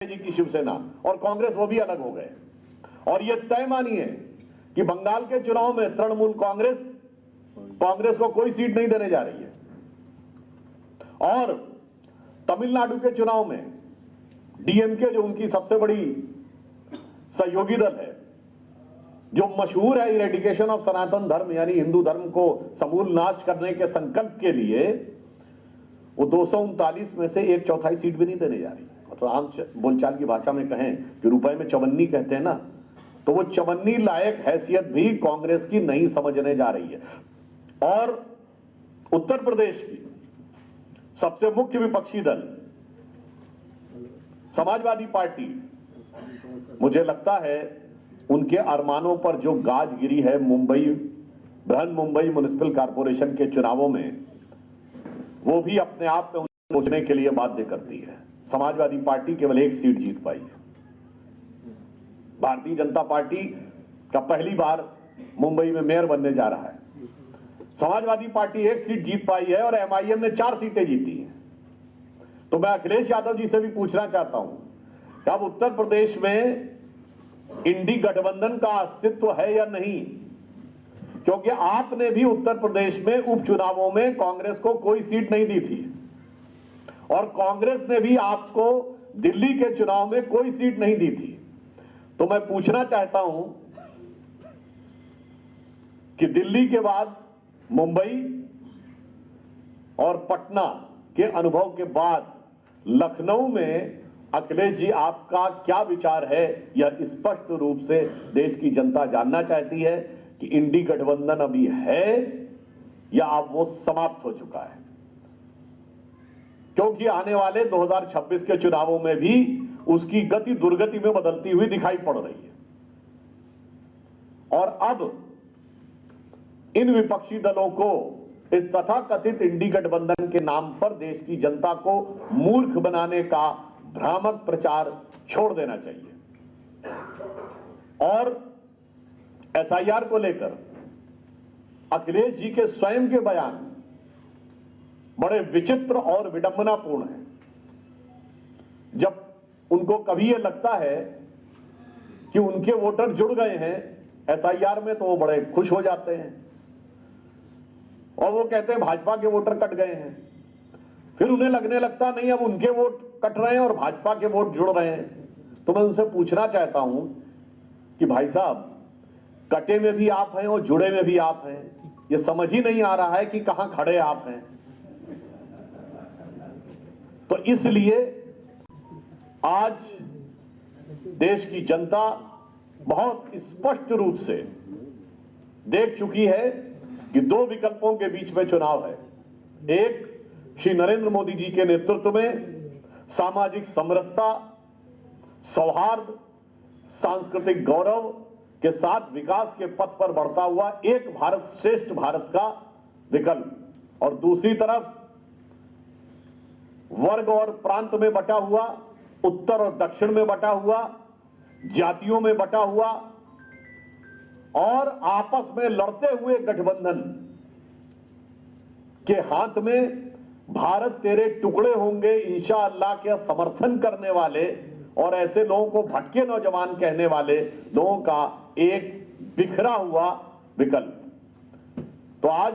जी की शिवसेना और कांग्रेस वो भी अलग हो गए। और ये तय मानिए कि बंगाल के चुनाव में तृणमूल कांग्रेस को कोई सीट नहीं देने जा रही है। और तमिलनाडु के चुनाव में डीएमके, जो उनकी सबसे बड़ी सहयोगी दल है, जो मशहूर है इरेडिकेशन ऑफ सनातन धर्म यानी हिंदू धर्म को समूल नाश करने के संकल्प के लिए, वो 239 में से 1/4 सीट भी नहीं देने जा रही। मतलब आम बोलचाल की भाषा में कहें कि रुपए में चवन्नी कहते हैं ना, तो वो चवन्नी लायक हैसियत भी कांग्रेस की नहीं समझने जा रही है। और उत्तर प्रदेश की सबसे मुख्य विपक्षी दल समाजवादी पार्टी, मुझे लगता है उनके अरमानों पर जो गाज गिरी है बृहन मुंबई म्युनिसिपल कॉर्पोरेशन के चुनावों में, वो भी अपने आप में सोचने के लिए बाध्य करती है। समाजवादी पार्टी केवल 1 सीट जीत पाई है। भारतीय जनता पार्टी का पहली बार मुंबई में मेयर बनने जा रहा है। समाजवादी पार्टी 1 सीट जीत पाई है और एमआईएम ने 4 सीटें जीती हैं। तो मैं अखिलेश यादव जी से भी पूछना चाहता हूं कि अब उत्तर प्रदेश में इंडी गठबंधन का अस्तित्व है या नहीं, क्योंकि आपने भी उत्तर प्रदेश में उपचुनावों में कांग्रेस को कोई सीट नहीं दी थी और कांग्रेस ने भी आपको दिल्ली के चुनाव में कोई सीट नहीं दी थी। तो मैं पूछना चाहता हूं कि दिल्ली के बाद मुंबई और पटना के अनुभव के बाद लखनऊ में अखिलेश जी आपका क्या विचार है, यह स्पष्ट रूप से देश की जनता जानना चाहती है कि इंडी गठबंधन अभी है या अब वो समाप्त हो चुका है। क्योंकि आने वाले 2026 के चुनावों में भी उसकी गति दुर्गति में बदलती हुई दिखाई पड़ रही है। और अब इन विपक्षी दलों को इस तथाकथित इंडी गठबंधन के नाम पर देश की जनता को मूर्ख बनाने का भ्रामक प्रचार छोड़ देना चाहिए। और एसआईआर को लेकर अखिलेश जी के स्वयं के बयान बड़े विचित्र और विडंबनापूर्ण हैं। जब उनको कभी यह लगता है कि उनके वोटर जुड़ गए हैं एसआईआर में, तो वो बड़े खुश हो जाते हैं और वो कहते हैं भाजपा के वोटर कट गए हैं। फिर उन्हें लगने लगता नहीं, अब उनके वोट कट रहे हैं और भाजपा के वोट जुड़ रहे हैं। तो मैं उनसे पूछना चाहता हूं कि भाई साहब, कटे में भी आप हैं और जुड़े में भी आप हैं। ये समझ ही नहीं आ रहा है कि कहां खड़े आप हैं। तो इसलिए आज देश की जनता बहुत स्पष्ट रूप से देख चुकी है कि 2 विकल्पों के बीच में चुनाव है। एक, श्री नरेंद्र मोदी जी के नेतृत्व में सामाजिक समरसता, सौहार्द, सांस्कृतिक गौरव के साथ विकास के पथ पर बढ़ता हुआ एक भारत श्रेष्ठ भारत का विकल्प, और दूसरी तरफ वर्ग और प्रांत में बटा हुआ, उत्तर और दक्षिण में बटा हुआ, जातियों में बटा हुआ और आपस में लड़ते हुए गठबंधन के हाथ में भारत तेरे टुकड़े होंगे इंशाअल्लाह के समर्थन करने वाले और ऐसे लोगों को भटके नौजवान कहने वाले लोगों का एक बिखरा हुआ विकल्प। तो आज